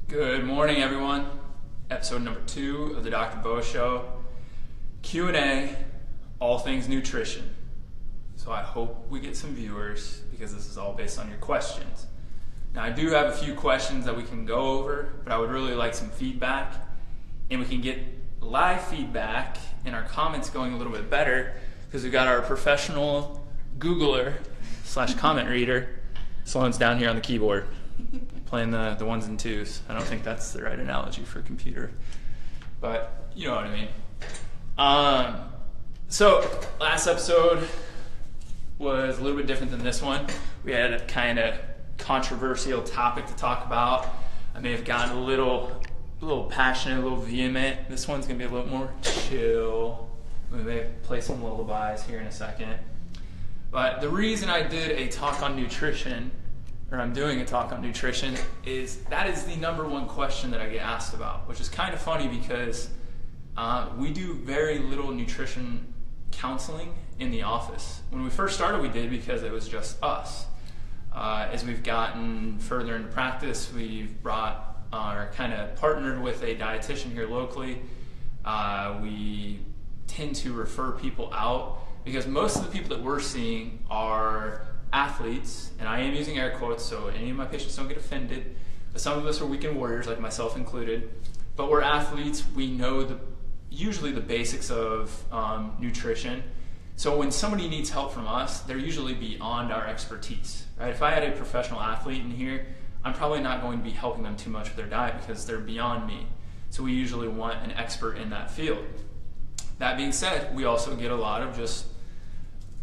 Good morning, everyone. Episode number 2 of the Dr. Beau Show. Q&A, all things nutrition. So I hope we get some viewers because this is all based on your questions. Now I do have a few questions that we can go over, but I would really like some feedback. And we can get live feedback and our comments going a little bit better because we've got our professional Googler / comment reader. Sloan's down here on the keyboard. Playing the ones and twos. I don't think that's the right analogy for a computer, but you know what I mean. So last episode was a little bit different than this one. We had a kind of controversial topic to talk about. I may have gotten a little passionate, a little vehement. This one's gonna be a little more chill. We may play some lullabies here in a second. But the reason I did a talk on nutrition, or I'm doing a talk on nutrition, is that is the number one question that I get asked about, which is kind of funny because we do very little nutrition counseling in the office. When we first started, we did because it was just us. As we've gotten further into practice, we've brought or kind of partnered with a dietitian here locally. We tend to refer people out because most of the people that we're seeing are athletes, and I am using air quotes, so any of my patients don't get offended, but some of us are weekend warriors, like myself included, but we're athletes. We know usually the basics of nutrition, so when somebody needs help from us, they're usually beyond our expertise, right? If I had a professional athlete in here, I'm probably not going to be helping them too much with their diet because they're beyond me, so we usually want an expert in that field. That being said, we also get a lot of just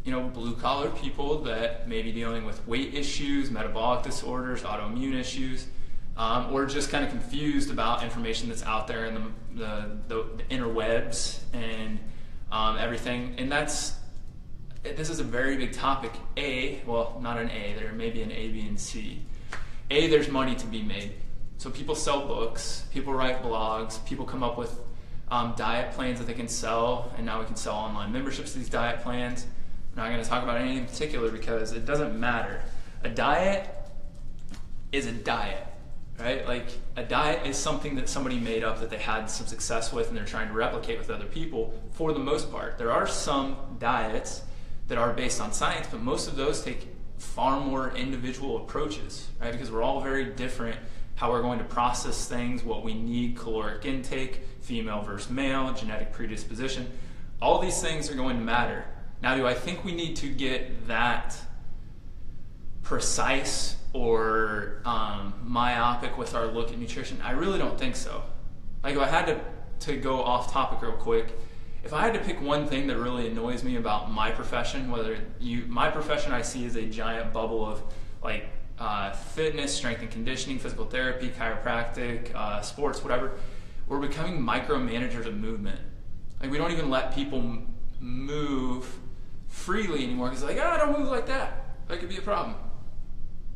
blue-collar people that may be dealing with weight issues, metabolic disorders, autoimmune issues, or just kind of confused about information that's out there in the interwebs and everything. And this is a very big topic. Well, not an A, there may be an A, B, and C. There's money to be made. So people sell books, people write blogs, people come up with diet plans that they can sell, and now we can sell online memberships to these diet plans. I'm not going to talk about anything in particular because it doesn't matter. A diet is a diet, right? Like a diet is something that somebody made up that they had some success with and they're trying to replicate with other people for the most part. There are some diets that are based on science, but most of those take far more individual approaches, right? Because we're all very different how we're going to process things, what we need, caloric intake, female versus male, genetic predisposition. All these things are going to matter. Now, do I think we need to get that precise or myopic with our look at nutrition? I really don't think so. Like, if I had to go off topic real quick, if I had to pick one thing that really annoys me about my profession, my profession I see as a giant bubble of like fitness, strength and conditioning, physical therapy, chiropractic, sports, whatever. We're becoming micromanagers of movement. Like, we don't even let people move freely anymore because like, don't move like that. That could be a problem.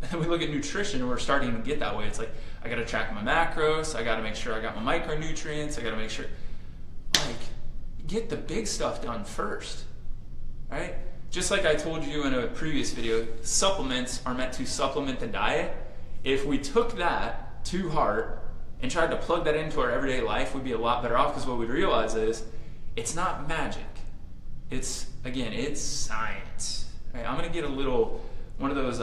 And we look at nutrition and we're starting to get that way. It's like, I got to track my macros. I got to make sure I got my micronutrients. I got to make sure, get the big stuff done first, right? Just like I told you in a previous video, supplements are meant to supplement the diet. If we took that to heart and tried to plug that into our everyday life, we'd be a lot better off because what we'd realize is it's not magic. It's science. Right? I'm gonna get one of those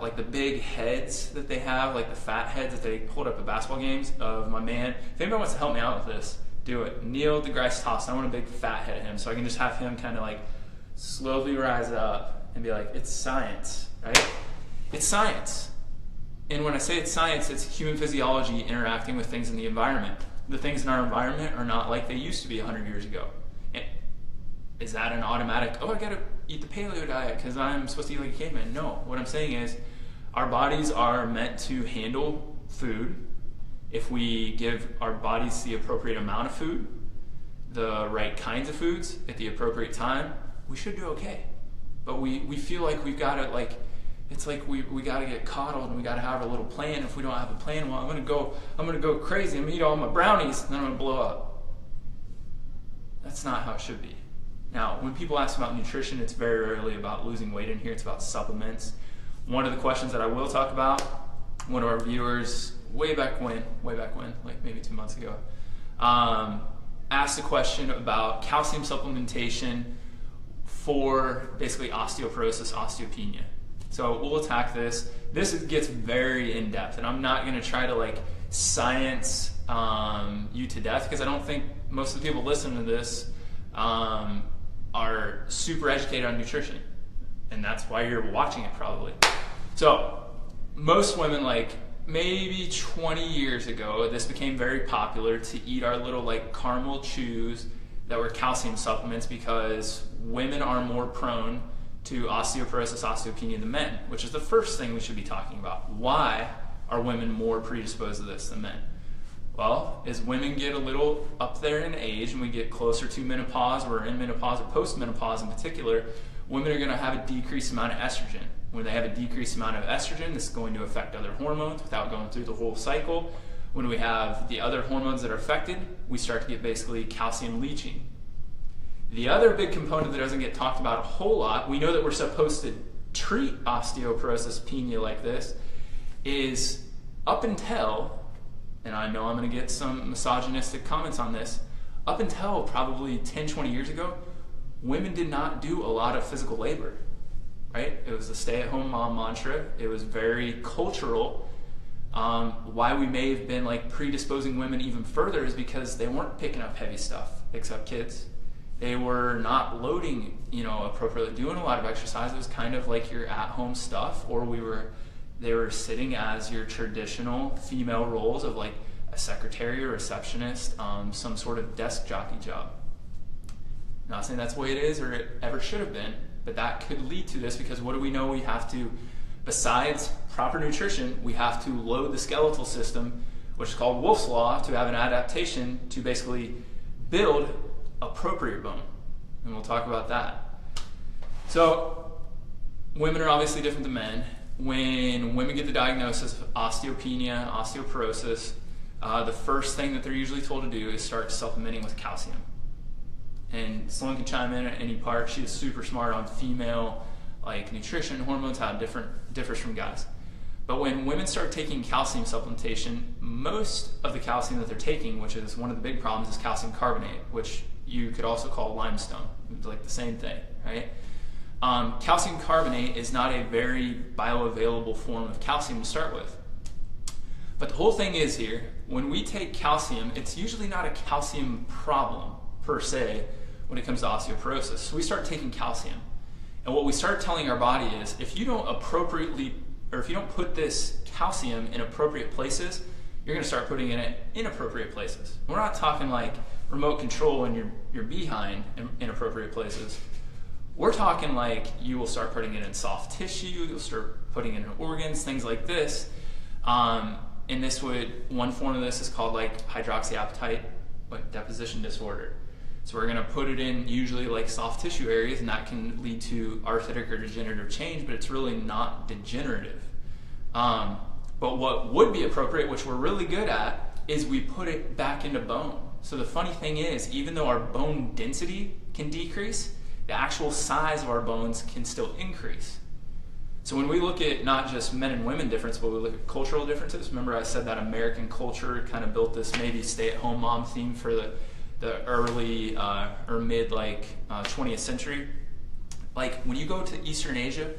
like the big heads that they have, like the fat heads that they hold up at basketball games of my man. If anybody wants to help me out with this, do it. Neil deGrasse Tyson. I want a big fat head of him so I can just have him kind of like slowly rise up and be like, it's science, right? It's science. And when I say it's science, it's human physiology interacting with things in the environment. The things in our environment are not like they used to be 100 years ago. Is that an automatic, I gotta eat the paleo diet because I'm supposed to eat like a caveman? No, what I'm saying is our bodies are meant to handle food. If we give our bodies the appropriate amount of food, the right kinds of foods at the appropriate time, we should do okay. But we feel like we've got to it's like we got to get coddled and we got to have a little plan. If we don't have a plan, well, I'm gonna go crazy. I'm gonna eat all my brownies and then I'm gonna blow up. That's not how it should be. Now, when people ask about nutrition, it's very rarely about losing weight in here. It's about supplements. One of the questions that I will talk about, one of our viewers way back when, like maybe 2 months ago, asked a question about calcium supplementation for basically osteoporosis, osteopenia. So we'll attack this. This gets very in depth, and I'm not going to try to like science you to death, because I don't think most of the people listening to this are super educated on nutrition, and that's why you're watching it probably. So most women, like maybe 20 years ago, this became very popular to eat our little like caramel chews that were calcium supplements, because women are more prone to osteoporosis, osteopenia than men, which is the first thing we should be talking about. Why are women more predisposed to this than men? Well, as women get a little up there in age and we get closer to menopause, or in menopause or post-menopause in particular, women are going to have a decreased amount of estrogen. When they have a decreased amount of estrogen, this is going to affect other hormones without going through the whole cycle. When we have the other hormones that are affected, we start to get basically calcium leaching. The other big component that doesn't get talked about a whole lot, we know that we're supposed to treat osteoporosis, osteopenia like this, is up until, and I know I'm going to get some misogynistic comments on this, up until probably 10, 20 years ago, women did not do a lot of physical labor, right? It was the stay-at-home mom mantra. It was very cultural. Why we may have been like predisposing women even further is because they weren't picking up heavy stuff, except kids. They were not loading, appropriately, doing a lot of exercise. It was kind of like your at-home stuff, or they were sitting as your traditional female roles of like a secretary or receptionist, some sort of desk jockey job. Not saying that's the way it is or it ever should have been, but that could lead to this, because what do we know? We have to, besides proper nutrition, we have to load the skeletal system, which is called Wolff's Law, to have an adaptation to basically build appropriate bone. And we'll talk about that. So women are obviously different than men. When women get the diagnosis of osteopenia, osteoporosis, the first thing that they're usually told to do is start supplementing with calcium. And Sloan can chime in at any part. She is super smart on female like nutrition, hormones, how it differs from guys. But when women start taking calcium supplementation, most of the calcium that they're taking, which is one of the big problems, is calcium carbonate, which you could also call limestone. It's like the same thing, right? Calcium carbonate is not a very bioavailable form of calcium to start with. But the whole thing is here, when we take calcium, it's usually not a calcium problem per se when it comes to osteoporosis. So we start taking calcium. And what we start telling our body is, if you don't put this calcium in appropriate places, you're going to start putting it in inappropriate places. We're not talking like remote control in your behind in inappropriate places. We're talking like you will start putting it in soft tissue, you'll start putting it in organs, things like this. And one form of this is called like hydroxyapatite deposition disorder. So we're going to put it in usually like soft tissue areas, and that can lead to arthritic or degenerative change, but it's really not degenerative. But what would be appropriate, which we're really good at, is we put it back into bone. So the funny thing is, even though our bone density can decrease, the actual size of our bones can still increase. So when we look at not just men and women difference, but we look at cultural differences, remember I said that American culture kind of built this maybe stay-at-home mom theme for the early or mid 20th century. Like when you go to Eastern Asia,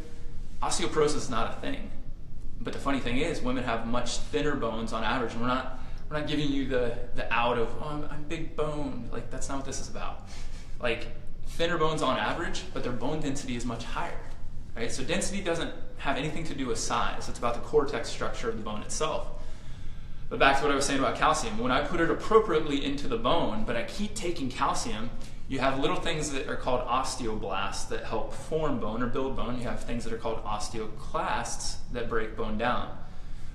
osteoporosis is not a thing. But the funny thing is, women have much thinner bones on average. And we're not giving you the out of, oh, I'm big boned. Like that's not what this is about. Like thinner bones on average, but their bone density is much higher. Right? So density doesn't have anything to do with size. It's about the cortex structure of the bone itself. But back to what I was saying about calcium. When I put it appropriately into the bone, but I keep taking calcium, you have little things that are called osteoblasts that help form bone or build bone. You have things that are called osteoclasts that break bone down.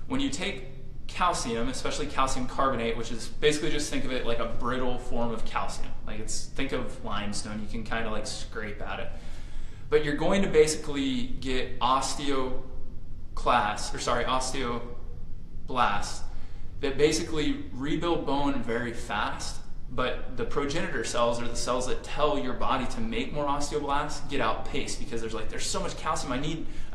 When you take calcium, especially calcium carbonate, which is basically just think of it like a brittle form of calcium. Think of limestone. You can kind of like scrape at it. But you're going to basically get osteoblasts that basically rebuild bone very fast, but the progenitor cells, or the cells that tell your body to make more osteoblasts, get outpaced because there's so much calcium. I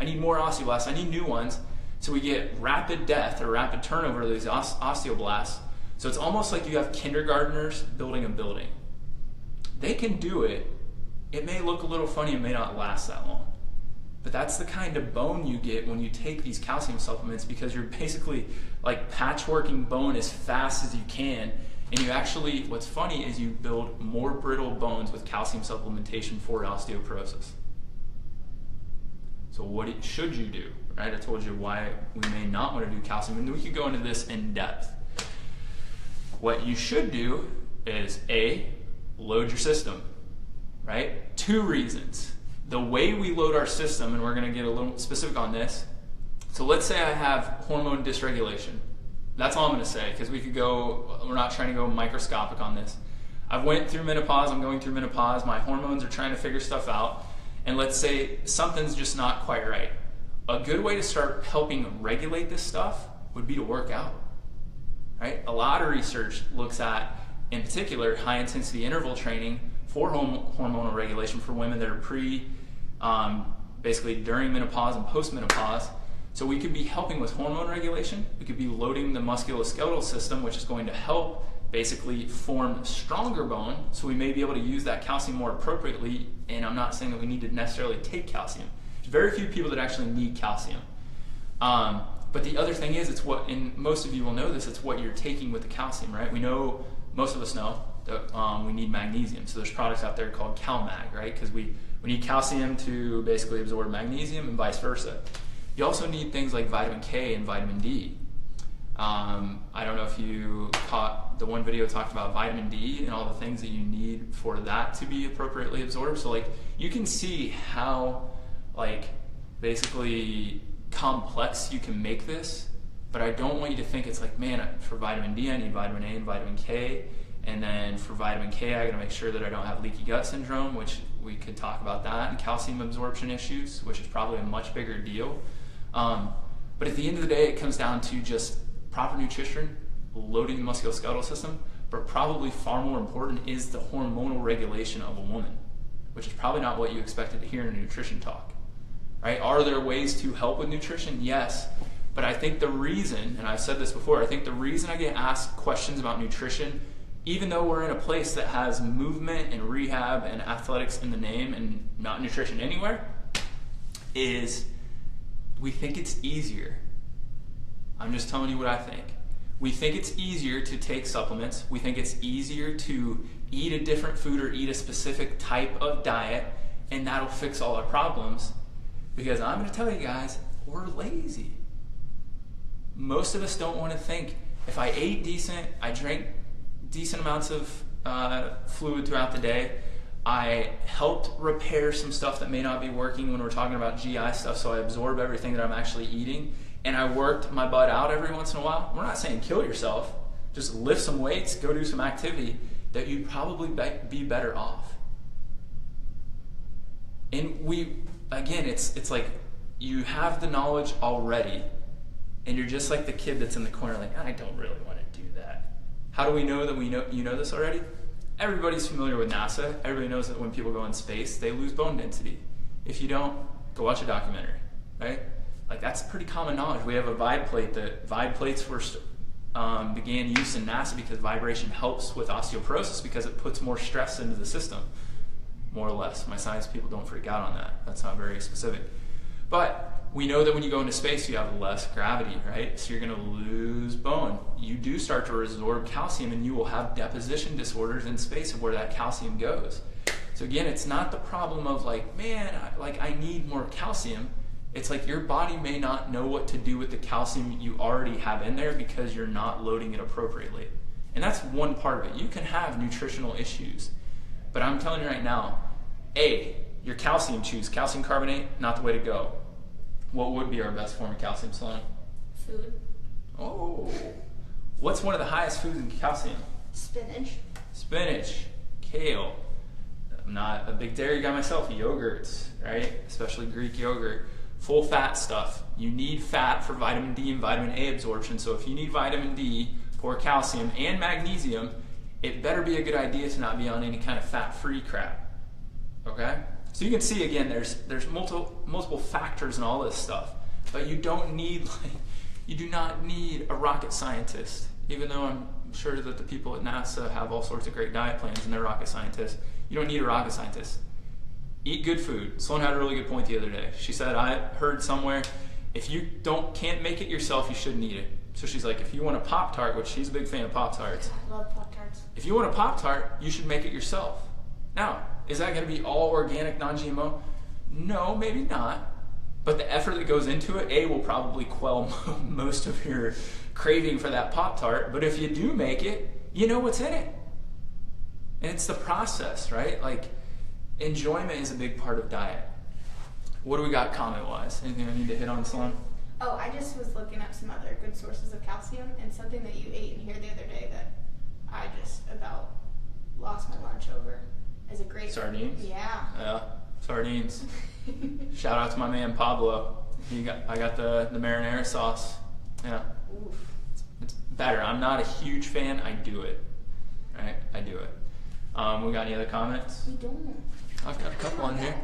need more osteoblasts. I need new ones. So we get rapid death or rapid turnover of these osteoblasts. So it's almost like you have kindergartners building a building. They can do it. It may look a little funny, it may not last that long. But that's the kind of bone you get when you take these calcium supplements, because you're basically like patchworking bone as fast as you can. And you actually, what's funny is you build more brittle bones with calcium supplementation for osteoporosis. So what should you do, right? I told you why we may not want to do calcium, and we could go into this in depth. What you should do is A, load your system, right? 2 reasons. The way we load our system, and we're going to get a little specific on this. So let's say I have hormone dysregulation. That's all I'm going to say, because we're not trying to go microscopic on this. I went through menopause, I'm going through menopause, my hormones are trying to figure stuff out, and let's say something's just not quite right. A good way to start helping regulate this stuff would be to work out, right? A lot of research looks at, in particular, high intensity interval training for hormonal regulation for women that are basically during menopause and post-menopause. So we could be helping with hormone regulation. We could be loading the musculoskeletal system, which is going to help basically form stronger bone. So we may be able to use that calcium more appropriately. And I'm not saying that we need to necessarily take calcium. There's very few people that actually need calcium. But the other thing is, and most of you will know this, it's what you're taking with the calcium, right? We know, most of us know, that we need magnesium. So there's products out there called CalMag, right? Because we need calcium to basically absorb magnesium and vice versa. You also need things like vitamin K and vitamin D. I don't know if you caught the one video talked about vitamin D and all the things that you need for that to be appropriately absorbed. So like you can see how like basically complex you can make this, but I don't want you to think it's like, man, for vitamin D I need vitamin A and vitamin K, and then for vitamin K I gotta make sure that I don't have leaky gut syndrome, which we could talk about that, and calcium absorption issues, which is probably a much bigger deal. But at the end of the day, it comes down to just proper nutrition, loading the musculoskeletal system, but probably far more important is the hormonal regulation of a woman, which is probably not what you expected to hear in a nutrition talk, right? Are there ways to help with nutrition? Yes, but I think the reason, and I've said this before, I think the reason I get asked questions about nutrition, even though we're in a place that has movement and rehab and athletics in the name and not nutrition anywhere, is we think it's easier. I'm just telling you what I think. We think it's easier to take supplements. We think it's easier to eat a different food or eat a specific type of diet, and that'll fix all our problems. Because I'm going to tell you guys, we're lazy. Most of us don't want to think, if I ate decent, I drank decent amounts of fluid throughout the day, I helped repair some stuff that may not be working when we're talking about GI stuff, so I absorb everything that I'm actually eating, and I worked my butt out every once in a while. We're not saying kill yourself, just lift some weights, go do some activity, that you'd probably be better off. And again, it's like you have the knowledge already, and you're just like the kid that's in the corner like, I don't really want to do that. How do we know that you know this already? Everybody's familiar with NASA. Everybody knows that when people go in space, they lose bone density. If you don't, go watch a documentary, right? Like that's pretty common knowledge. We have a Vibe plate. Vibe plates began use in NASA because vibration helps with osteoporosis because it puts more stress into the system, more or less. My science people don't freak out on that. That's not very specific. But we know that when you go into space, you have less gravity, right? So you're going to lose bone. You do start to resorb calcium, and you will have deposition disorders in space of where that calcium goes. So again, it's not the problem of like, man, I need more calcium. It's like your body may not know what to do with the calcium you already have in there because you're not loading it appropriately. And that's one part of it. You can have nutritional issues. But I'm telling you right now, A, your calcium choose. Calcium carbonate, not the way to go. What would be our best form of calcium, Sloan? Food. Oh. What's one of the highest foods in calcium? Spinach. Spinach. Kale. I'm not a big dairy guy myself. Yogurts, right? Especially Greek yogurt. Full fat stuff. You need fat for vitamin D and vitamin A absorption. So if you need vitamin D for calcium and magnesium, it better be a good idea to not be on any kind of fat-free crap. Okay? So you can see again, there's multiple factors in all this stuff. But you don't need, you do not need a rocket scientist, even though I'm sure that the people at NASA have all sorts of great diet plans and they're rocket scientists. You don't need a rocket scientist. Eat good food. Someone had a really good point the other day. She said, I heard somewhere, if you can't make it yourself, you shouldn't eat it. So she's like, if you want a Pop-Tart, which she's a big fan of Pop-Tarts. I love Pop-Tarts. If you want a Pop-Tart, you should make it yourself. Now, is that going to be all organic, non-GMO? No, maybe not. But the effort that goes into it, A, will probably quell most of your craving for that Pop-Tart. But if you do make it, you know what's in it. And it's the process, right? Like, enjoyment is a big part of diet. What do we got comment-wise? Anything I need to hit on, Sloan? Oh, I just was looking up some other good sources of calcium, and something that you ate in here the other day that I just about lost my lunch over is a great... Sardines? Yeah. Yeah, sardines. Shout out to my man Pablo. I got the marinara sauce. Yeah. Oof. It's better. I'm not a huge fan. I do it. Right? I do it. We got any other comments? We don't. I've got a couple on here.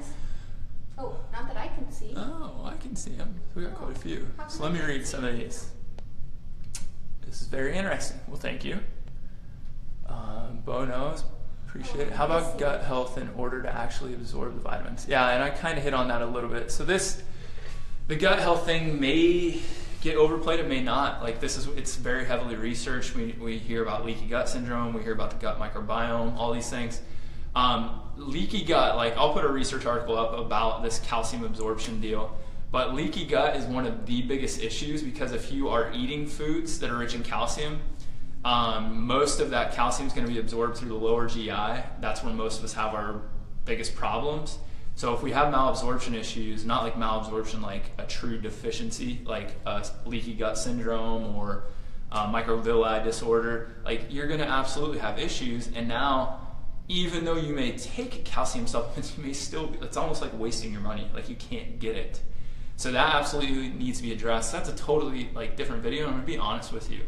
Oh, not that I can see. Oh, I can see them. We got quite a few. So let me read some of these. This is very interesting. Well, thank you. Beau knows. Appreciate it. How about gut health in order to actually absorb the vitamins? Yeah, and I kind of hit on that a little bit. So the gut health thing may get overplayed, it may not. Like it's very heavily researched. We hear about leaky gut syndrome. We hear about the gut microbiome, all these things. Leaky gut, like I'll put a research article up about this calcium absorption deal, but leaky gut is one of the biggest issues because if you are eating foods that are rich in calcium, most of that calcium is going to be absorbed through the lower GI. That's where most of us have our biggest problems. So if we have malabsorption issues, not like malabsorption like a true deficiency, like a leaky gut syndrome or microvilli disorder, like you're going to absolutely have issues. And now, even though you may take calcium supplements, you may still, it's almost like wasting your money. Like you can't get it. So that absolutely needs to be addressed. That's a totally like different video. I'm gonna be honest with you.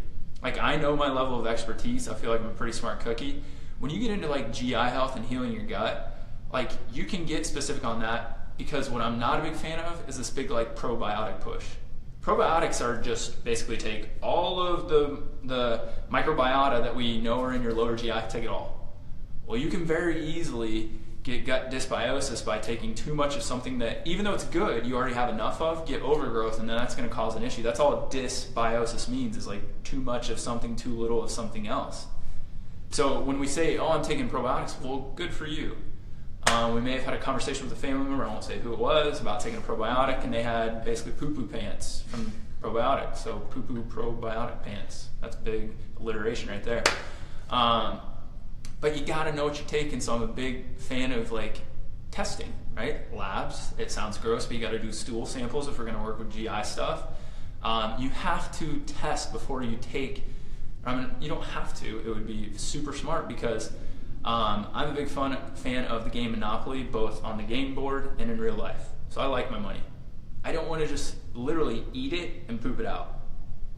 Like I know my level of expertise. I feel like I'm a pretty smart cookie. When you get into like GI health and healing your gut, like you can get specific on that because what I'm not a big fan of is this big like probiotic push. Probiotics are just basically take all of the microbiota that we know are in your lower GI, take it all. Well, you can very easily get gut dysbiosis by taking too much of something that, even though it's good, you already have enough of, get overgrowth, and then that's going to cause an issue. That's all dysbiosis means, is like too much of something, too little of something else. So when we say, oh, I'm taking probiotics, well, good for you. We may have had a conversation with a family member, I won't say who it was, about taking a probiotic, and they had basically poo-poo pants from probiotics. So poo-poo probiotic pants. That's big alliteration right there. But you gotta know what you're taking, so I'm a big fan of like testing, right? Labs, it sounds gross, but you gotta do stool samples if we're gonna work with GI stuff. You have to test before you take, you don't have to, it would be super smart because I'm a big fan of the game Monopoly, both on the game board and in real life. So I like my money. I don't wanna just literally eat it and poop it out.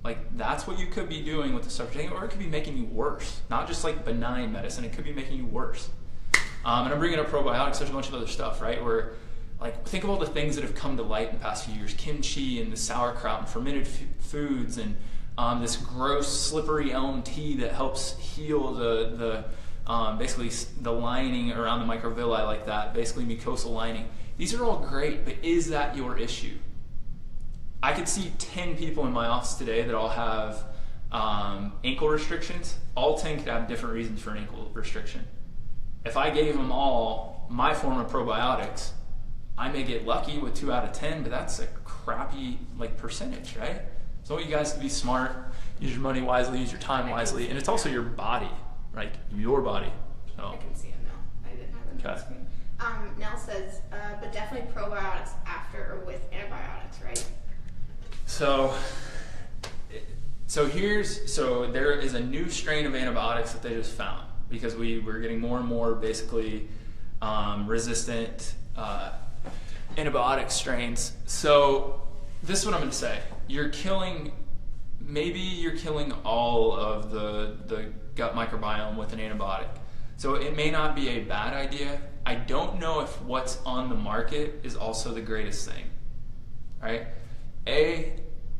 Like that's what you could be doing with the stuff you're taking, or it could be making you worse. Not just like benign medicine, it could be making you worse. And I'm bringing up probiotics, there's a bunch of other stuff, right? Where, like, think of all the things that have come to light in the past few years. Kimchi and the sauerkraut and fermented foods and this gross slippery elm tea that helps heal the basically the lining around the microvilli like that, basically mucosal lining. These are all great, but is that your issue? I could see 10 people in my office today that all have ankle restrictions. All 10 could have different reasons for an ankle restriction. If I gave them all my form of probiotics, I may get lucky with 2 out of 10, but that's a crappy like percentage, right? So I want you guys to be smart, use your money wisely, use your time wisely, and it's also your body, like your body. So. I can see it now. I didn't have it on the screen. Nell says, but definitely probiotics after or with antibiotics, right? So there is a new strain of antibiotics that they just found because we're getting more and more basically resistant antibiotic strains. So this is what I'm going to say. Maybe you're killing all of the gut microbiome with an antibiotic. So it may not be a bad idea. I don't know if what's on the market is also the greatest thing, right?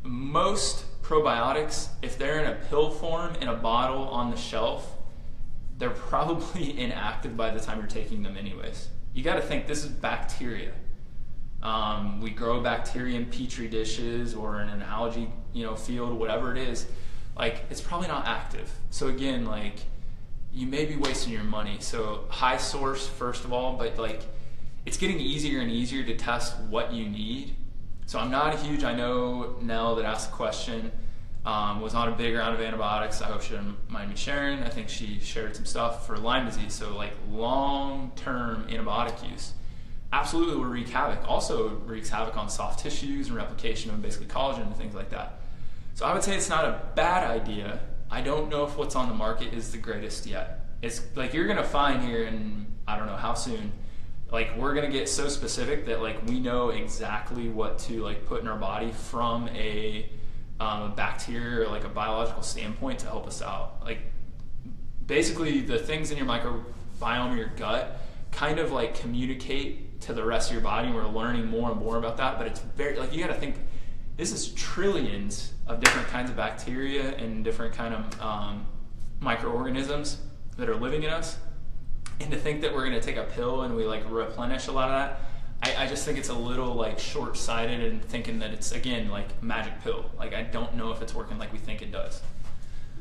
Most probiotics, if they're in a pill form in a bottle on the shelf, they're probably inactive by the time you're taking them anyways. You got to think this is bacteria. We grow bacteria in petri dishes or in an algae, field, whatever it is. Like, it's probably not active. So again, like, you may be wasting your money. So high source first of all, but like, it's getting easier and easier to test what you need. So I'm not a huge, I know Nell that asked the question, was on a big round of antibiotics. I hope she didn't mind me sharing. I think she shared some stuff for Lyme disease. So like long-term antibiotic use absolutely will wreak havoc. Also wreaks havoc on soft tissues and replication of basically collagen and things like that. So I would say it's not a bad idea. I don't know if what's on the market is the greatest yet. It's like you're gonna find here in, I don't know how soon, like we're gonna get so specific that like we know exactly what to like put in our body from a bacteria or like a biological standpoint to help us out. Like basically the things in your microbiome, your gut, kind of like communicate to the rest of your body. We're learning more and more about that, but it's very, like, you gotta think, this is trillions of different kinds of bacteria and different kind of microorganisms that are living in us. And to think that we're gonna take a pill and we like replenish a lot of that, I just think it's a little like short-sighted and thinking that it's, again, like magic pill. Like, I don't know if it's working like we think it does.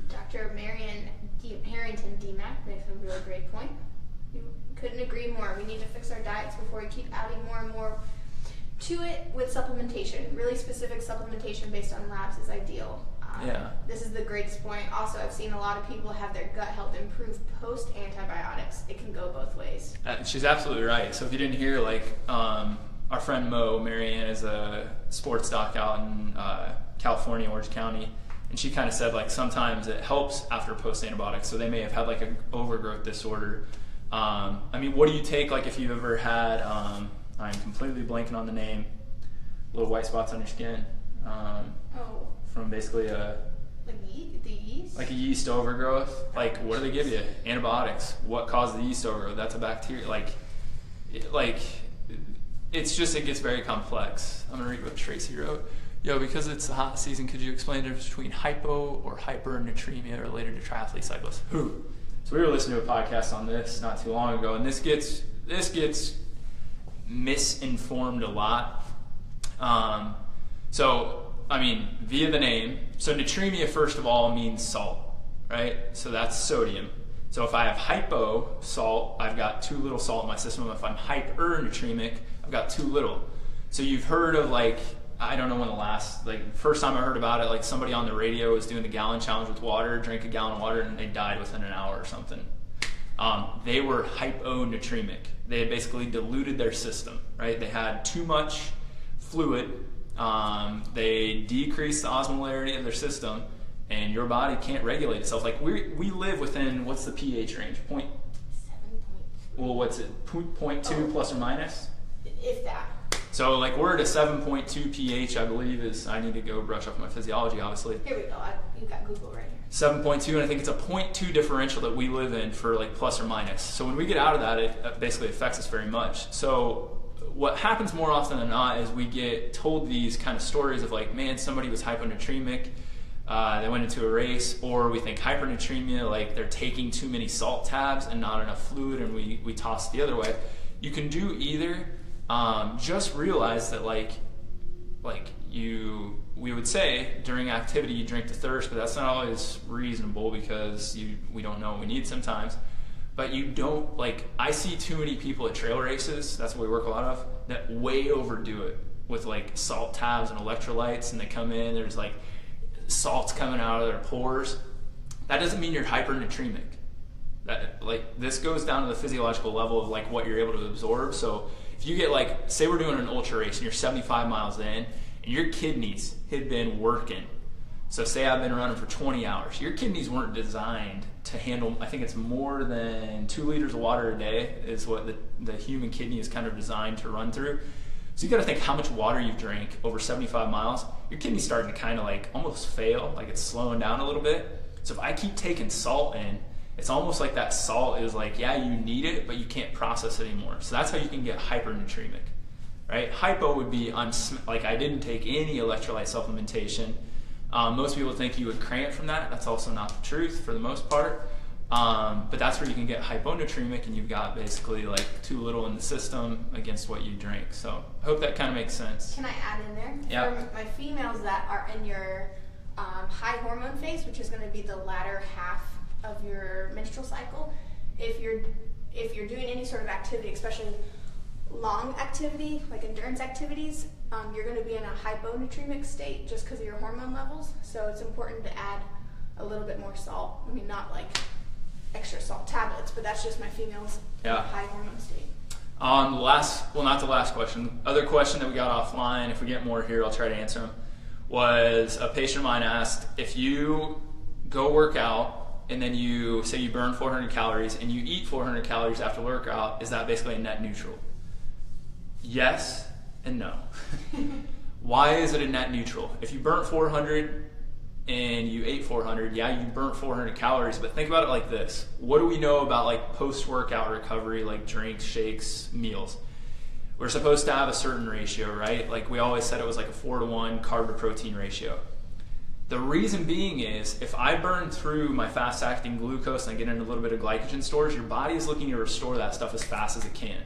Dr. Marion Harrington DMAC makes a really great point. You couldn't agree more. We need to fix our diets before we keep adding more and more to it with supplementation. Really specific supplementation based on labs is ideal. This is the greatest point. Also, I've seen a lot of people have their gut health improve post antibiotics. It can go both ways. She's absolutely right. So if you didn't hear, like, our friend Marianne is a sports doc out in California, Orange County, and she kind of said like sometimes it helps after post antibiotics. So they may have had like an overgrowth disorder. I mean, what do you take, like, if you've ever had, I'm completely blanking on the name, little white spots on your skin, from basically the yeast? Like a yeast overgrowth. Like, what do they give you? Antibiotics. What caused the yeast overgrowth? That's a bacteria. It's just, it gets very complex. I'm gonna read what Tracy wrote. Yo, because it's the hot season, could you explain the difference between hypo or hypernatremia related to triathlete cyclists? Who? So we were listening to a podcast on this not too long ago, and this gets misinformed a lot. So, I mean, via the name, so natremia, first of all, means salt, right? So that's sodium. So if I have hypo salt, I've got too little salt in my system. If I'm hypernatremic, I've got too little. So you've heard of, like, I don't know when the last, like, first time I heard about it, like somebody on the radio was doing the gallon challenge with water, drank a gallon of water, and they died within an hour or something. They were hyponatremic. They had basically diluted their system, right? They had too much fluid. They decreased the osmolarity of their system, and your body can't regulate itself. Like, we live within, what's the pH range? 7.2. Well, what's it? 0.2 plus or minus? If that. So, like, we're at a 7.2 pH, I believe, is, I need to go brush up my physiology, obviously. Here we go. You've got Google right here. 7.2, and I think it's a 0.2 differential that we live in for, like, plus or minus. So when we get out of that, it basically affects us very much. So what happens more often than not is we get told these kind of stories of, like, man, somebody was hyponatremic, they went into a race, or we think hypernatremia, like they're taking too many salt tabs and not enough fluid, and we toss it the other way. You can do either. Just realize that, we would say during activity you drink to thirst, but that's not always reasonable because we don't know what we need sometimes. But you don't, like, I see too many people at trail races, that's what we work a lot of, that way overdo it with, like, salt tabs and electrolytes, and they come in, there's, like, salt's coming out of their pores. That doesn't mean you're hypernatremic. That, like, this goes down to the physiological level of, like, what you're able to absorb. So if you get, like, say we're doing an ultra race and you're 75 miles in and your kidneys had been working. So say I've been running for 20 hours. Your kidneys weren't designed to handle, I think it's more than 2 liters of water a day is what the human kidney is kind of designed to run through. So you got to think how much water you've drank over 75 miles. Your kidney's starting to kind of, like, almost fail, like it's slowing down a little bit. So if I keep taking salt in, it's almost like that salt is like, yeah, you need it, but you can't process it anymore. So that's how you can get hypernatremic, right? Hypo would be like I didn't take any electrolyte supplementation. Most people think you would cramp from that. That's also not the truth for the most part. But that's where you can get hyponatremic, and you've got basically like too little in the system against what you drink. So I hope that kind of makes sense. Can I add in there? Yeah. For my females that are in your high hormone phase, which is going to be the latter half of your menstrual cycle, if you're doing any sort of activity, especially long activity, like endurance activities, you're going to be in a hyponatremic state just because of your hormone levels. So it's important to add a little bit more salt. I mean, not like extra salt tablets, but that's just my females in a high hormone state. Not the last question. Other question that we got offline, if we get more here, I'll try to answer them, was a patient of mine asked, if you go work out and then you say you burn 400 calories and you eat 400 calories after workout, is that basically a net neutral? Yes and no. Why is it a net neutral? If you burnt 400 and you ate 400, yeah, you burnt 400 calories, but think about it like this. What do we know about like post-workout recovery, like drinks, shakes, meals? We're supposed to have a certain ratio, right? Like we always said it was like a 4-to-1 carb to protein ratio. The reason being is if I burn through my fast-acting glucose and I get in a little bit of glycogen stores, your body is looking to restore that stuff as fast as it can.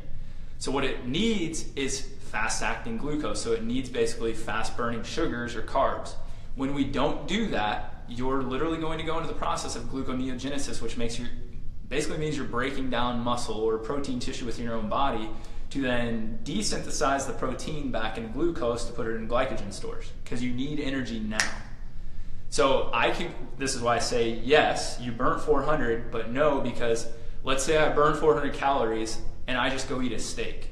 So what it needs is fast-acting glucose. So it needs basically fast-burning sugars or carbs. When we don't do that, you're literally going to go into the process of gluconeogenesis, which basically means you're breaking down muscle or protein tissue within your own body to then desynthesize the protein back into glucose to put it in glycogen stores, because you need energy now. So this is why I say yes, you burnt 400, but no, because let's say I burn 400 calories and I just go eat a steak.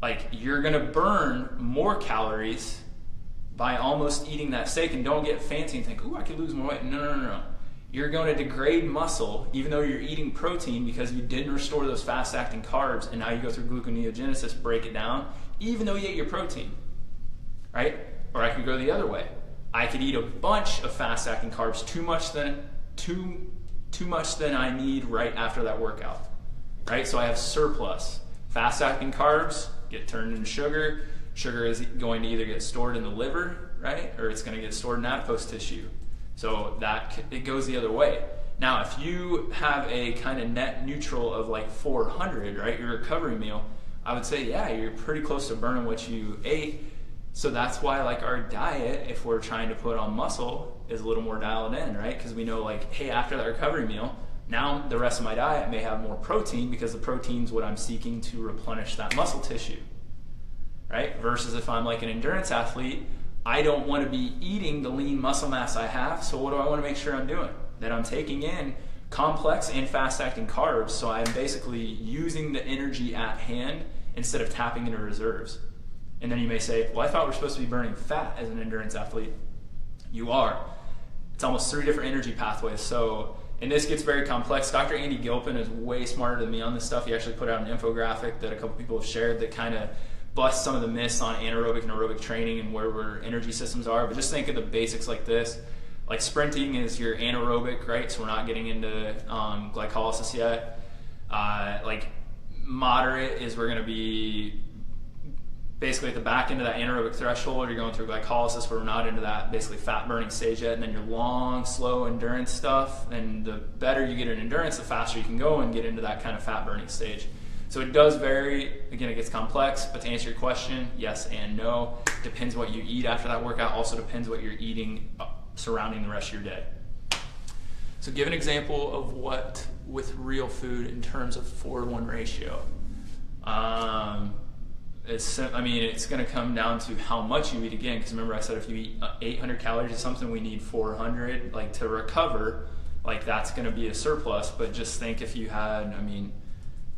Like, you're gonna burn more calories by almost eating that steak, and don't get fancy and think, ooh, I could lose more weight. No. You're going to degrade muscle even though you're eating protein because you didn't restore those fast-acting carbs, and now you go through gluconeogenesis, break it down, even though you ate your protein, right? Or I could go the other way. I could eat a bunch of fast-acting carbs, too much than I need right after that workout, right? So I have surplus. Fast-acting carbs get turned into sugar. Sugar is going to either get stored in the liver, right? Or it's going to get stored in adipose tissue. So it goes the other way. Now, if you have a kind of net neutral of like 400, right, your recovery meal, I would say, yeah, you're pretty close to burning what you ate. So that's why like our diet, if we're trying to put on muscle, is a little more dialed in, right? Because we know like, hey, after that recovery meal, now the rest of my diet may have more protein because the protein's what I'm seeking to replenish that muscle tissue, right? Versus if I'm like an endurance athlete, I don't want to be eating the lean muscle mass I have, so what do I want to make sure I'm doing? That I'm taking in complex and fast-acting carbs, so I'm basically using the energy at hand instead of tapping into reserves. And then you may say, well, I thought we're supposed to be burning fat as an endurance athlete. You are. It's almost 3 different energy pathways. So, and this gets very complex. Dr. Andy Gilpin is way smarter than me on this stuff. He actually put out an infographic that a couple people have shared that kind of busts some of the myths on anaerobic and aerobic training and where our energy systems are. But just think of the basics like this. Like sprinting is your anaerobic, right? So we're not getting into glycolysis yet. Like moderate is we're going to be basically at the back end of that anaerobic threshold. You're going through glycolysis where we're not into that basically fat burning stage yet. And then your long, slow endurance stuff. And the better you get in endurance, the faster you can go and get into that kind of fat burning stage. So it does vary. Again, it gets complex, but to answer your question, yes and no. Depends what you eat after that workout. Also depends what you're eating surrounding the rest of your day. So give an example of what with real food in terms of 4-to-1 ratio. It's going to come down to how much you eat again, because remember I said if you eat 800 calories or something, we need 400 like to recover. Like that's going to be a surplus, but just think if you had,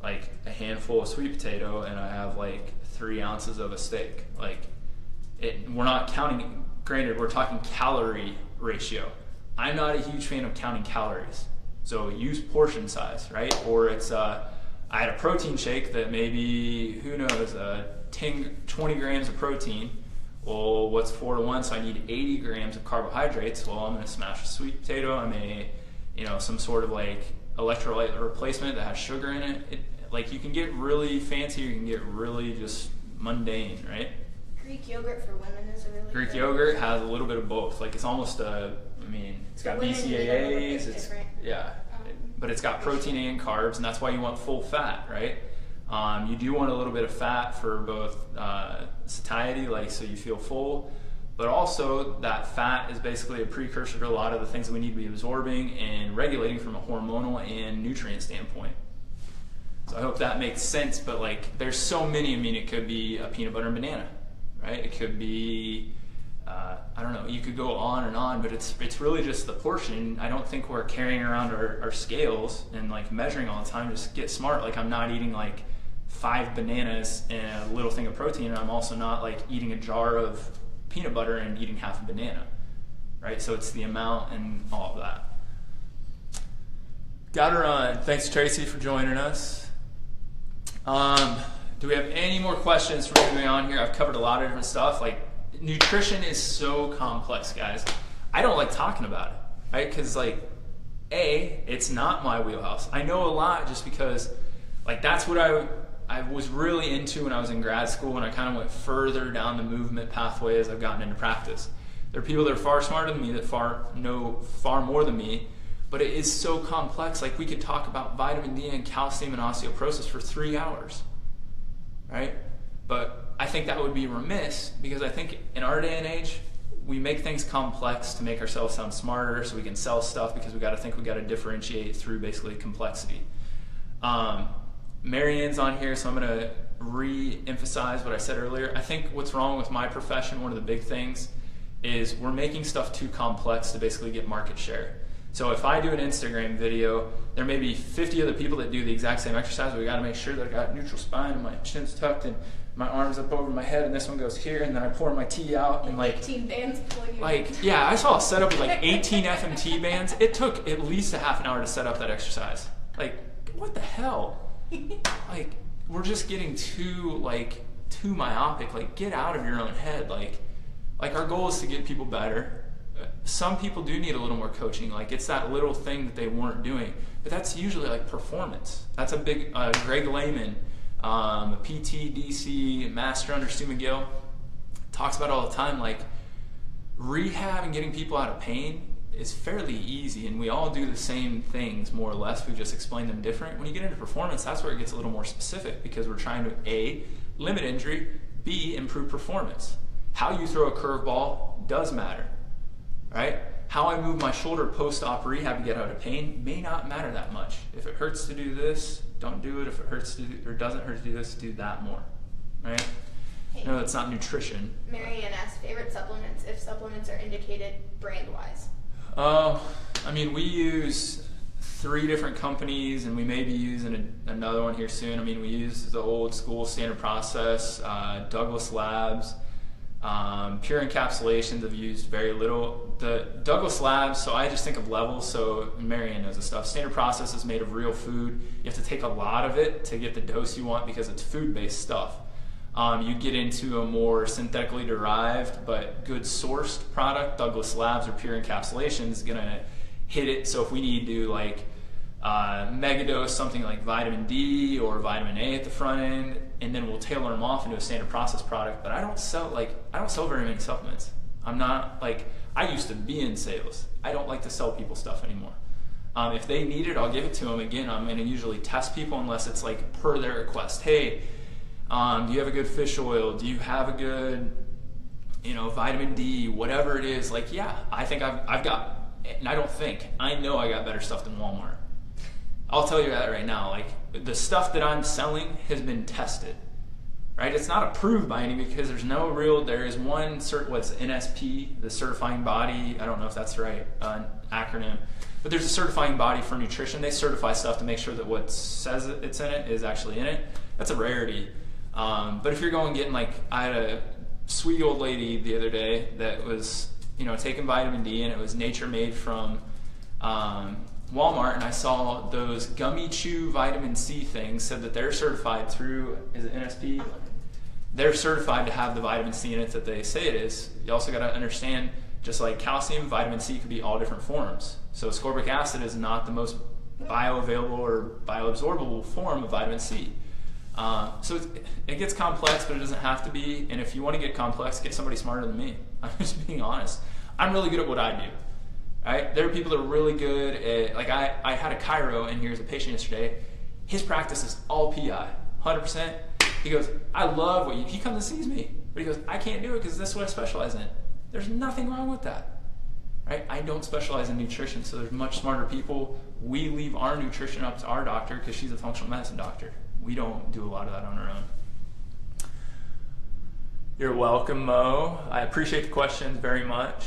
like a handful of sweet potato and I have like 3 ounces of a steak. We're not counting, granted we're talking calorie ratio. I'm not a huge fan of counting calories. So use portion size, right? Or it's, I had a protein shake that maybe, who knows, 20 grams of protein. Well, what's 4-to-1? So I need 80 grams of carbohydrates. Well, I'm gonna smash a sweet potato. I may, some sort of like electrolyte replacement that has sugar in it. Like you can get really fancy, or you can get really just mundane, right? Greek yogurt for women is a really Greek good. yogurt has a little bit of both. Like it's almost it's got Women need a little bit BCAAs, different, but it's got protein and carbs, and that's why you want full fat, right? You do want a little bit of fat for both satiety, like so you feel full, but also that fat is basically a precursor to a lot of the things that we need to be absorbing and regulating from a hormonal and nutrient standpoint. So I hope that makes sense, but like there's so many. I mean, it could be a peanut butter and banana, right? It could be, I don't know, you could go on and on, but it's really just the portion. I don't think we're carrying around our scales and like measuring all the time. Just get smart. Like I'm not eating like 5 bananas and a little thing of protein, and I'm also not like eating a jar of peanut butter and eating half a banana, right? So it's the amount and all of that. Gotta run. Thanks, Tracy, for joining us. Do we have any more questions from moving on here? I've covered a lot of different stuff. Like nutrition is so complex, guys. I don't like talking about it, right? Because like, it's not my wheelhouse. I know a lot just because like that's what I was really into when I was in grad school, and I kind of went further down the movement pathway as I've gotten into practice. There are people that are far smarter than me that know far more than me, but it is so complex. Like we could talk about vitamin D and calcium and osteoporosis for 3 hours, right? But I think that would be remiss, because I think in our day and age, we make things complex to make ourselves sound smarter so we can sell stuff, because we got to differentiate through basically complexity. Marianne's on here, so I'm going to re-emphasize what I said earlier. I think what's wrong with my profession, one of the big things, is we're making stuff too complex to basically get market share. So if I do an Instagram video, there may be 50 other people that do the exact same exercise, but we got to make sure that I got neutral spine and my chin's tucked and my arms up over my head, and this one goes here, and then I pour my tea out and like 18 bands pulling you. Like, yeah, I saw a setup with like 18 FMT bands. It took at least a half an hour to set up that exercise. Like, what the hell? Like, we're just getting too myopic. Like, get out of your own head. Like our goal is to get people better. Some people do need a little more coaching. Like, it's that little thing that they weren't doing, but that's usually like performance. That's a big Greg Lehman, a PT, DC, master under Stu McGill, talks about it all the time. Like, rehab and getting people out of pain is fairly easy, and we all do the same things more or less. We just explain them different. When you get into performance, that's where it gets a little more specific, because we're trying to A, limit injury, B, improve performance. How you throw a curveball does matter, right? How I move my shoulder post-op rehab to get out of pain may not matter that much. If it hurts to do this, don't do it. If it hurts to do, or doesn't hurt to do this, do that more, right? Hey. No, that's not nutrition. Marianne asked favorite supplements, if supplements are indicated brand-wise. I mean, we use 3 different companies, and we may be using another one here soon. I mean, we use the old school Standard Process, Douglas Labs, Pure Encapsulations I've used very little. The Douglas Labs, so I just think of levels, so Marianne knows the stuff. Standard Process is made of real food. You have to take a lot of it to get the dose you want, because it's food-based stuff. You get into a more synthetically derived but good sourced product, Douglas Labs or Pure Encapsulation is going to hit it. So if we need to like megadose something like vitamin D or vitamin A at the front end, and then we'll tailor them off into a Standard Process product. But I don't sell very many supplements. I'm not like, I used to be in sales. I don't like to sell people stuff anymore. If they need it, I'll give it to them. Again, I'm going to usually test people unless it's like per their request. Hey, do you have a good fish oil? Do you have a good, vitamin D? Whatever it is, like, yeah, I think I've got, and I know I got better stuff than Walmart. I'll tell you that right now. Like, the stuff that I'm selling has been tested, right? It's not approved by any, because there is one what's NSP, the certifying body. I don't know if that's the right acronym, but there's a certifying body for nutrition. They certify stuff to make sure that what says it's in it is actually in it. That's a rarity. But if you're getting like, I had a sweet old lady the other day that was, taking vitamin D, and it was nature made from Walmart, and I saw those gummy chew vitamin C things, said that they're certified through, is it NSP? They're certified to have the vitamin C in it that they say it is. You also got to understand, just like calcium, vitamin C could be all different forms. So ascorbic acid is not the most bioavailable or bioabsorbable form of vitamin C. So it gets complex, but it doesn't have to be. And if you want to get complex, get somebody smarter than me. I'm just being honest. I'm really good at what I do. Right? There are people that are really good at, like I had a chiro in here as a patient yesterday. His practice is all PI, 100%. He goes, I love what you, he comes and sees me, but he goes, I can't do it because this is what I specialize in. There's nothing wrong with that. Right? I don't specialize in nutrition, so there's much smarter people. We leave our nutrition up to our doctor because she's a functional medicine doctor. We don't do a lot of that on our own. You're welcome, Mo. I appreciate the questions very much.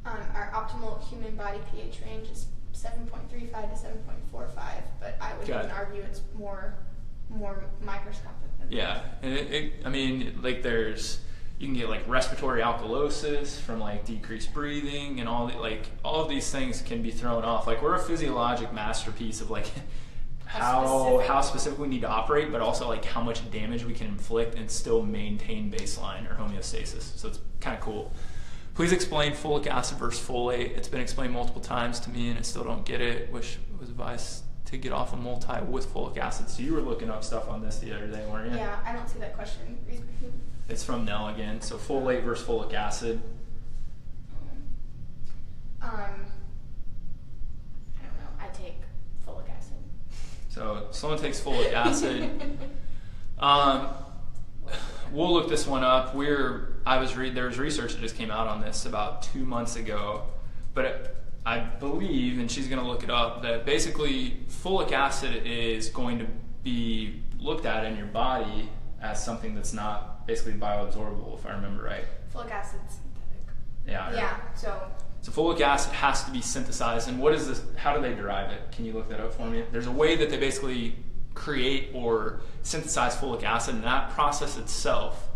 Our optimal human body pH range is 7.35 to 7.45, but I would even argue it's more microscopic than Yeah, and I mean, like you can get like respiratory alkalosis from like decreased breathing, and all of these things can be thrown off. Like we're a physiologic masterpiece of like how specific we need to operate, but also like how much damage we can inflict and still maintain baseline or homeostasis. So it's kind of cool. Please explain folic acid versus folate. It's been explained multiple times to me and I still don't get it. Wish it was advised to get off a multi with folic acid. So you were looking up stuff on this the other day, weren't you? Yeah, I don't see that question. It's from Nell again. So folate versus folic acid. I don't know. I take folic acid. So someone takes folic acid. We'll look this one up. There was research that just came out on this about 2 months ago, but I believe, and she's going to look it up, that basically folic acid is going to be looked at in your body as something that's not basically bioabsorbable, if I remember right. Folic acid's synthetic. Yeah. Yeah. So folic acid has to be synthesized, and what is this? How do they derive it? Can you look that up for me? There's a way that they basically create or synthesize folic acid, and that process itself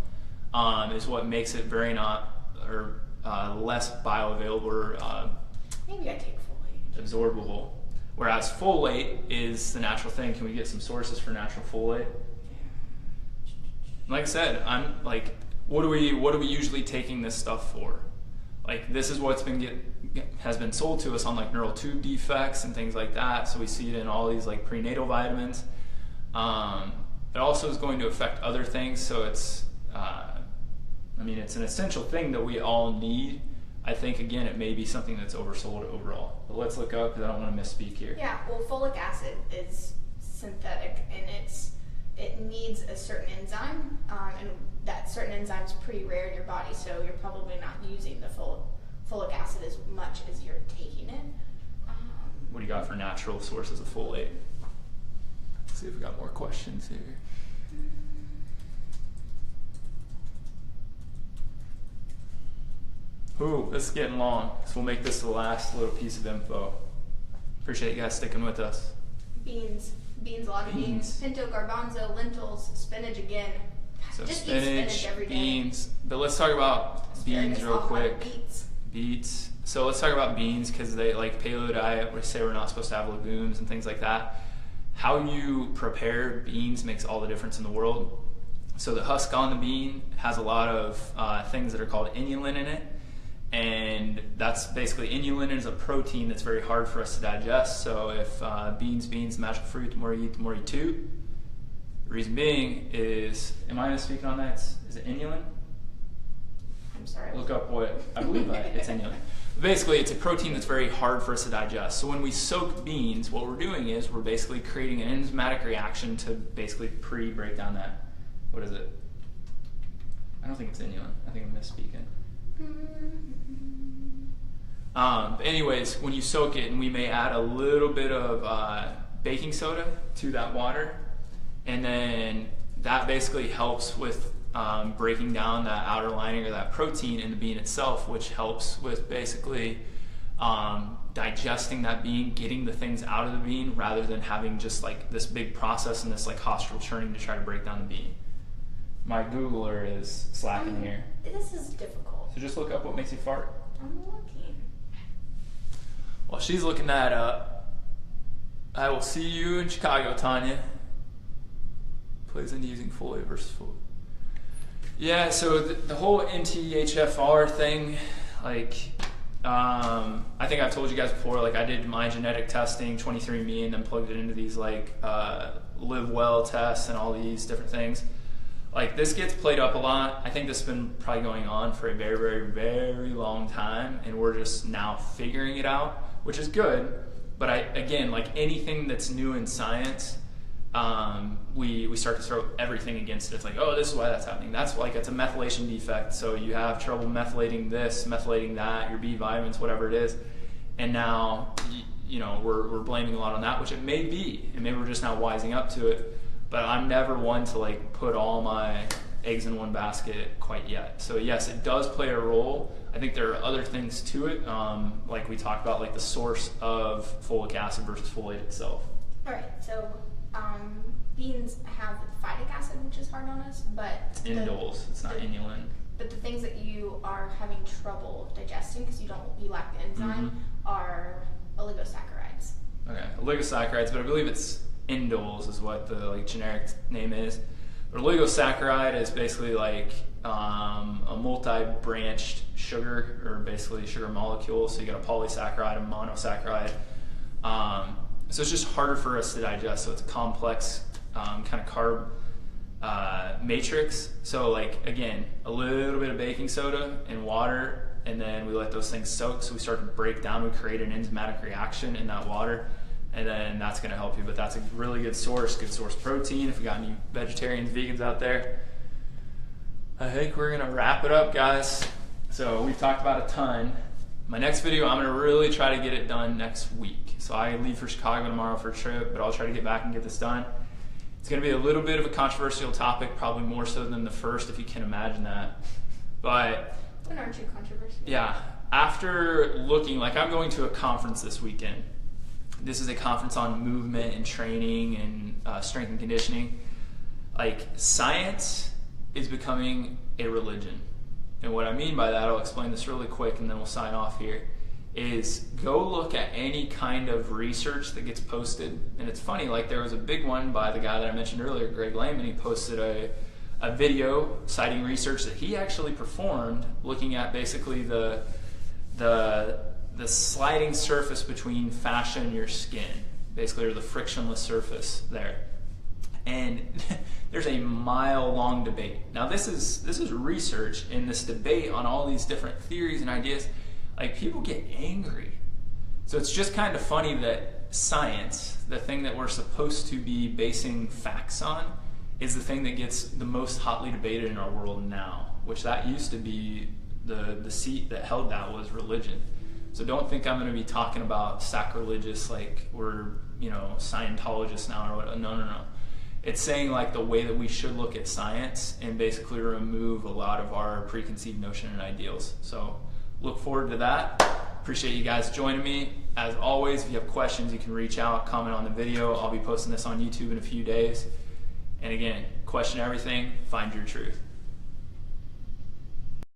is what makes it less bioavailable or maybe I take folate. Absorbable. Whereas folate is the natural thing. Can we get some sources for natural folate? Like I said, I'm like, what are we usually taking this stuff for? Like this is what's has been sold to us on like neural tube defects and things like that. So we see it in all these like prenatal vitamins. It also is going to affect other things. So it's it's an essential thing that we all need. I think again it may be something that's oversold overall. But let's look up because I don't want to misspeak here. Yeah, well, folic acid is synthetic and it needs a certain enzyme, and that certain enzyme is pretty rare in your body, so you're probably not using the folic acid as much as you're taking it. What do you got for natural sources of folate? Let's see if we got more questions here. Ooh, this is getting long, so we'll make this the last little piece of info. Appreciate you guys sticking with us. Beans, a lot of beans. Pinto, garbanzo, lentils, spinach again. So just spinach, eat spinach every day. beans. But let's talk about beans real quick. Beets. So let's talk about beans because they like paleo diet. We say we're not supposed to have legumes and things like that. How you prepare beans makes all the difference in the world. So the husk on the bean has a lot of things that are called inulin in it. And that's basically, inulin is a protein that's very hard for us to digest. So if beans, magical fruit, the more you eat, the more you toot. The reason being is, am I speaking on that? Is it inulin? I'm sorry. Look up what, I believe it's inulin. Basically, it's a protein that's very hard for us to digest. So when we soak beans, what we're doing is we're basically creating an enzymatic reaction to basically pre-break down that, what is it? I don't think it's inulin. I think I'm misspeaking. Anyways, when you soak it, and we may add a little bit of baking soda to that water, and then that basically helps with breaking down that outer lining or that protein in the bean itself, which helps with basically digesting that bean, getting the things out of the bean, rather than having just like this big process and this like hostile churning to try to break down the bean. My Googler is slacking here. This is difficult. So just look up what makes you fart. I'm looking. While she's looking that up, I will see you in Chicago, Tanya. Plays into using folate versus folate. Yeah, so the whole NTHFR thing, like, I think I've told you guys before, like I did my genetic testing, 23andMe, and then plugged it into these like live well tests and all these different things. Like, this gets played up a lot. I think this has been probably going on for a very, very, very long time, and we're just now figuring it out, which is good. But again, like anything that's new in science, we start to throw everything against it. It's like, oh, this is why that's happening. That's like, it's a methylation defect. So you have trouble methylating this, methylating that, your B vitamins, whatever it is. And now, you know, we're blaming a lot on that, which it may be. And maybe we're just now wising up to it. But I'm never one to like put all my eggs in one basket quite yet. So yes, it does play a role. I think there are other things to it, like we talked about, like the source of folic acid versus folate itself. All right, so beans have phytic acid, which is hard on us, but indoles, it's not inulin. But the things that you are having trouble digesting because you lack the enzyme are oligosaccharides. Okay, oligosaccharides, but I believe it's indoles is what the like generic name is. But oligosaccharide is basically like a multi-branched sugar, or basically sugar molecule. So you got a polysaccharide, a monosaccharide. So it's just harder for us to digest. So it's a complex kind of carb matrix. So like, again, a little bit of baking soda and water, and then we let those things soak. So we start to break down. We create an enzymatic reaction in that water. And then that's going to help you. But that's a really good source of protein. If we got any vegetarians, vegans out there. I think we're going to wrap it up, guys. So we've talked about a ton. My next video, I'm going to really try to get it done next week. So I leave for Chicago tomorrow for a trip, but I'll try to get back and get this done. It's going to be a little bit of a controversial topic, probably more so than the first, if you can imagine that. But when aren't you controversial? Yeah. After looking, like I'm going to a conference this weekend. This is a conference on movement and training and strength and conditioning. Like, science is becoming a religion. And what I mean by that, I'll explain this really quick and then we'll sign off here, is go look at any kind of research that gets posted. And it's funny, like there was a big one by the guy that I mentioned earlier, Greg Lehman. He posted a video citing research that he actually performed looking at basically the sliding surface between fascia and your skin, basically, or the frictionless surface there. And there's a mile-long debate. Now, this is research in this debate on all these different theories and ideas. Like, people get angry. So it's just kind of funny that science, the thing that we're supposed to be basing facts on, is the thing that gets the most hotly debated in our world now, which that used to be the seat that held that was religion. So don't think I'm going to be talking about sacrilegious, like we're, Scientologists now or what. No. It's saying like the way that we should look at science and basically remove a lot of our preconceived notion and ideals. So look forward to that. Appreciate you guys joining me. As always, if you have questions, you can reach out, comment on the video. I'll be posting this on YouTube in a few days. And again, question everything, find your truth.